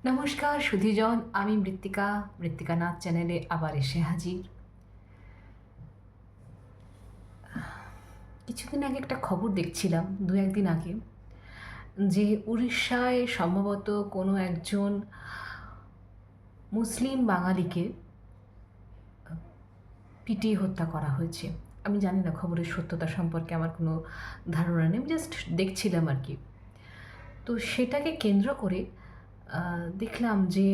নমস্কার সুধীজন, আমি মৃত্তিকা নাথ চ্যানেলে আবার এসে হাজির। কিছুদিন আগে একটা খবর দেখছিলাম, দু একদিন আগে, যে উড়িষ্যায় সম্ভবত কোনো একজন মুসলিম বাঙালিকে পিটিয়ে হত্যা করা হয়েছে। আমি জানি না খবরের সত্যতা সম্পর্কে, আমার কোনো ধারণা নেই, আমি জাস্ট দেখছিলাম আর কি। তো সেটাকে কেন্দ্র করে দেখলাম যে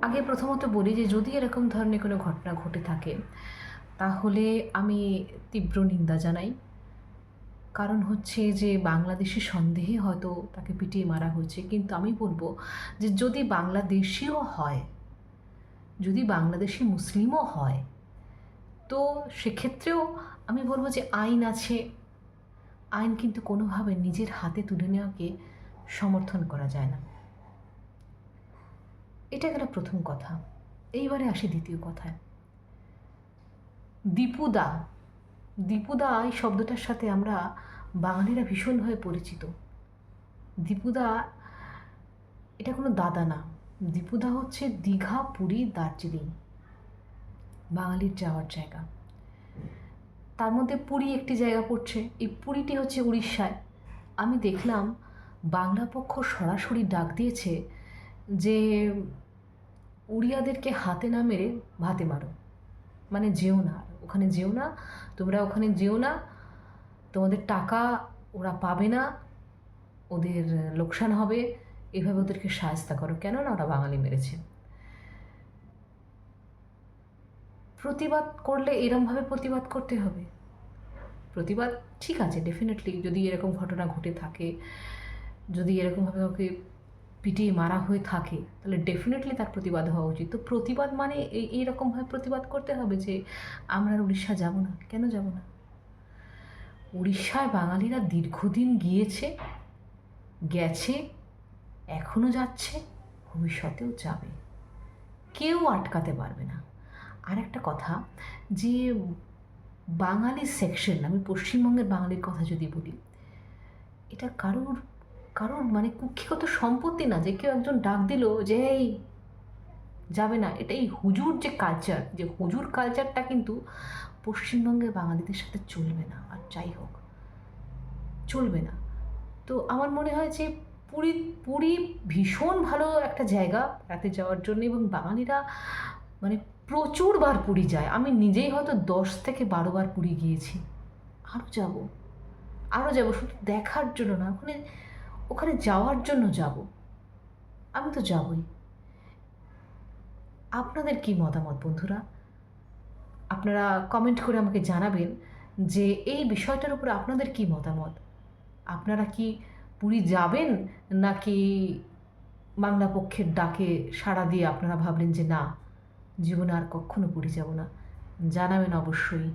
আগে প্রথমত বলি যে যদি এরকম ধরনের কোনো ঘটনা ঘটে থাকে তাহলে আমি তীব্র নিন্দা জানাই। কারণ হচ্ছে যে বাংলাদেশি সন্দেহে হয়তো তাকে পিটিয়ে মারা হয়েছে, কিন্তু আমি বলবো যে যদি বাংলাদেশিও হয়, যদি বাংলাদেশি মুসলিমও হয়, তো সেক্ষেত্রেও আমি বলবো যে আইন আছে। আইন কিন্তু কোনোভাবে নিজের হাতে তুলে নেওয়াকে সমর্থন করা যায় না। এটা গেল প্রথম কথা। এইবারে আসি দ্বিতীয় কথায়। দীপুদা দীপুদা এই শব্দটার সাথে আমরা বাঙালিরা ভীষণভাবে পরিচিত। দীপুদা এটা কোনো দাদা না, দীপুদা হচ্ছে দীঘা, পুরী, দার্জিলিং বাঙালির যাওয়ার জায়গা। তার মধ্যে পুরী একটি জায়গা পড়ছে। এই পুরীটি হচ্ছে উড়িষ্যায়। আমি দেখলাম বাংলা পক্ষ সরাসরি ডাক দিয়েছে যে উড়িয়াদেরকে হাতে না মেরে ভাতে মারো, মানে যেও না, ওখানে যেও না, তোমরা ওখানে যেও না, তোমাদের টাকা ওরা পাবে না, ওদের লোকসান হবে, এভাবে ওদেরকে সাহায্য করো, কেননা ওরা বাঙালি মেরেছে। প্রতিবাদ করলে এরমভাবে প্রতিবাদ করতে হবে। প্রতিবাদ ঠিক আছে, ডেফিনেটলি যদি এরকম ঘটনা ঘটে থাকে, যদি এরকমভাবে কাউকে পিটিয়ে মারা হয়ে থাকে, তাহলে ডেফিনেটলি তার প্রতিবাদ হওয়া উচিত। তো প্রতিবাদ মানে এইরকমভাবে প্রতিবাদ করতে হবে যে আমরা আর উড়িষ্যা যাব না। কেন যাব না? উড়িষ্যায় বাঙালিরা দীর্ঘদিন গেছে, এখনও যাচ্ছে, ভবিষ্যতেও যাবে, কেউ আটকাতে পারবে না। আর একটা কথা, যে বাঙালি সেকশন, আমি পশ্চিমবঙ্গের বাঙালির কথা যদি বলি, এটা কারোর কারোর মানে কুক্ষিগত সম্পত্তি না যে কেউ একজন ডাক দিল যে এই যাবে না। এটাই হুজুর যে কালচার, যে হুজুর কালচারটা কিন্তু পশ্চিমবঙ্গের বাঙালিদের সাথে চলবে না, আর যাই হোক চলবে না। তো আমার মনে হয় যে পুরী পুরী ভীষণ ভালো একটা জায়গা বেড়াতে যাওয়ার জন্য, এবং বাঙালিরা মানে প্রচুরবার পুরী যায়। আমি নিজেই হয়তো 10 থেকে 12 বার পুরী গিয়েছি। আরও যাব, আরও যাব, শুধু দেখার জন্য না, ওখানে ওখানে যাওয়ার জন্য যাব। আমি তো যাবই। আপনাদের কি মতামত বন্ধুরা? আপনারা কমেন্ট করে আমাকে জানাবেন যে এই বিষয়টার উপরে আপনাদের কি মতামত। আপনারা কি পুরী যাবেন, নাকি বাংলা পক্ষের ডাকে সাড়া দিয়ে আপনারা ভাবলেন যে না, জীবনে আর কখনো পুরী যাব না? জানাবেন অবশ্যই।